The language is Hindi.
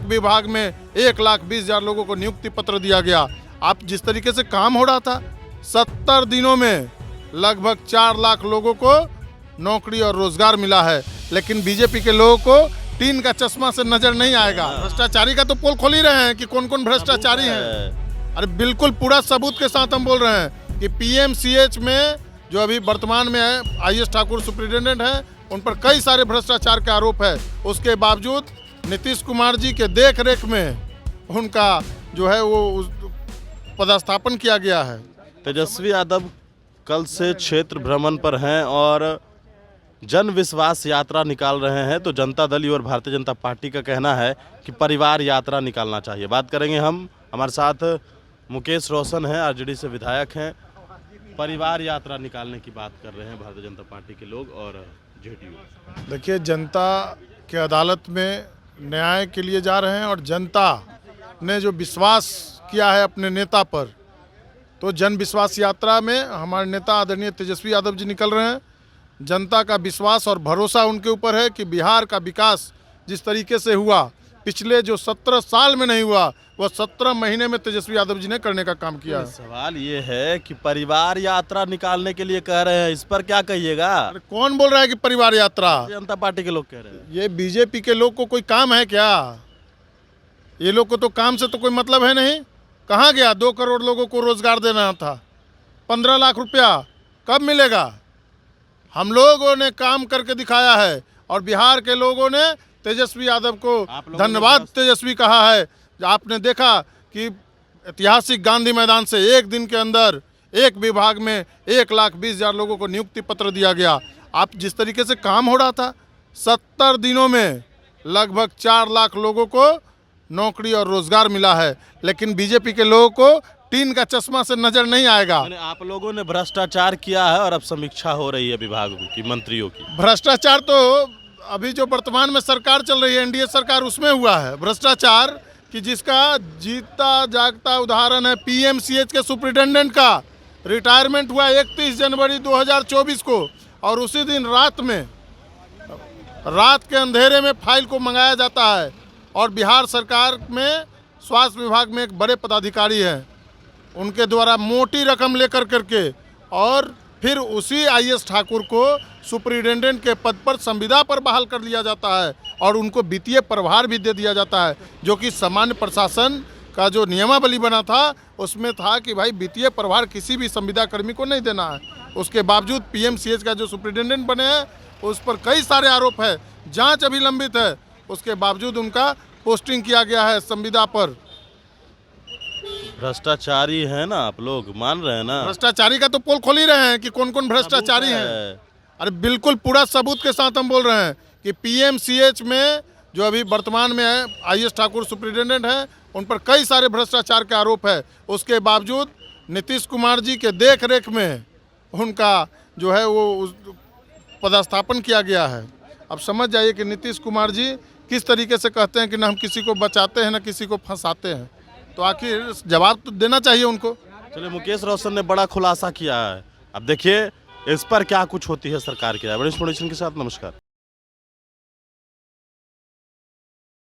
विभाग में 1,20,000 लोगों को नियुक्ति पत्र दिया गया। आप जिस तरीके से काम हो रहा था, 70 दिनों में लगभग 4 लाख लोगों को नौकरी और रोजगार मिला है। लेकिन बीजेपी के लोगों को टीन का चश्मा से नजर नहीं आएगा। भ्रष्टाचारी का तो पोल खोल ही रहे हैं कि कौन कौन भ्रष्टाचारी हैं। अरे बिल्कुल पूरा सबूत के साथ हम बोल रहे हैं कि पीएमसीएच में जो अभी वर्तमान में है आईएस ठाकुर सुप्रिंटेंडेंट हैं, उन पर कई सारे भ्रष्टाचार के आरोप है। उसके बावजूद नीतीश कुमार जी के देख रेख में उनका जो है वो पदस्थापन किया गया है। तेजस्वी यादव कल से क्षेत्र भ्रमण पर हैं और जन विश्वास यात्रा निकाल रहे हैं। तो जनता दल और भारतीय जनता पार्टी का कहना है कि परिवार यात्रा निकालना चाहिए। बात करेंगे हम, हमारे साथ मुकेश रोशन हैं, आरजेडी से विधायक हैं। परिवार यात्रा निकालने की बात कर रहे हैं भारतीय जनता पार्टी के लोग और जेडीयू। देखिए, जनता के अदालत में न्याय के लिए जा रहे हैं और जनता ने जो विश्वास किया है अपने नेता पर, तो जन विश्वास यात्रा में हमारे नेता आदरणीय तेजस्वी यादव जी निकल रहे हैं। जनता का विश्वास और भरोसा उनके ऊपर है कि बिहार का विकास जिस तरीके से हुआ, पिछले जो 17 साल में नहीं हुआ, वह 17 महीने में तेजस्वी यादव जी ने करने का काम किया है। सवाल ये है कि परिवार यात्रा निकालने के लिए कह रहे हैं, इस पर क्या कहिएगा? अरे कौन बोल रहा है कि परिवार यात्रा? जनता पार्टी के लोग कह रहे हैं। ये बीजेपी के लोग को कोई काम है क्या? ये लोग को तो काम से तो कोई मतलब है नहीं। कहाँ गया 2 करोड़ लोगों को रोजगार देना था? 15 लाख रुपया कब मिलेगा? हम लोगों ने काम करके दिखाया है और बिहार के लोगों ने तेजस्वी यादव को धन्यवाद तेजस्वी कहा है। आपने देखा कि ऐतिहासिक गांधी मैदान से एक दिन के अंदर एक विभाग में 1,20,000 लोगों को नियुक्ति पत्र दिया गया। आप जिस तरीके से काम हो रहा था, 70 दिनों में लगभग 4 लाख लोगों को नौकरी और रोजगार मिला है। लेकिन बीजेपी के लोगों को टीन का चश्मा से नजर नहीं आएगा। आप लोगों ने भ्रष्टाचार किया है और अब समीक्षा हो रही है विभागों की, मंत्रियों की। भ्रष्टाचार तो अभी जो वर्तमान में सरकार चल रही है, एनडीए सरकार, उसमें हुआ है भ्रष्टाचार कि जिसका जीता जागता उदाहरण है पीएमसीएच के सुप्रिंटेंडेंट का रिटायरमेंट हुआ 31 जनवरी 2024 को, और उसी दिन रात के अंधेरे में फाइल को मंगाया जाता है। और बिहार सरकार में स्वास्थ्य विभाग में एक बड़े पदाधिकारी हैं, उनके द्वारा मोटी रकम लेकर करके और फिर उसी आईएस ठाकुर को सुप्रिंटेंडेंट के पद पर संविदा पर बहाल कर लिया जाता है और उनको वित्तीय प्रभार भी दे दिया जाता है, जो कि सामान्य प्रशासन का जो नियमावली बना था उसमें था कि भाई वित्तीय प्रभार किसी भी संविदा कर्मी को नहीं देना है। उसके बावजूद पीएमसीएच का जो सुप्रिंटेंडेंट बने हैं उस पर कई सारे आरोप है, जाँच अभी लंबित है, उसके बावजूद उनका पोस्टिंग किया गया है संविदा पर। भ्रष्टाचारी है ना, आप लोग मान रहे हैं ना? भ्रष्टाचारी का तो पोल खोल ही रहे हैं कि कौन कौन भ्रष्टाचारी हैं। अरे बिल्कुल पूरा सबूत के साथ हम बोल रहे हैं कि पीएमसीएच में जो अभी वर्तमान में है आईएस ठाकुर सुप्रिंटेंडेंट हैं, उन पर कई सारे भ्रष्टाचार के आरोप है। उसके बावजूद नीतीश कुमार जी के देख रेख में उनका जो है वो पदस्थापन किया गया है। अब समझ जाइए कि नीतीश कुमार जी किस तरीके से कहते हैं कि न हम किसी को बचाते हैं न किसी को फंसाते हैं, तो आखिर जवाब तो देना चाहिए उनको। चलिए, मुकेश रोशन ने बड़ा खुलासा किया है। अब देखिए इस पर क्या कुछ होती है सरकार की। बड़ी इंफॉर्मेशन के साथ नमस्कार।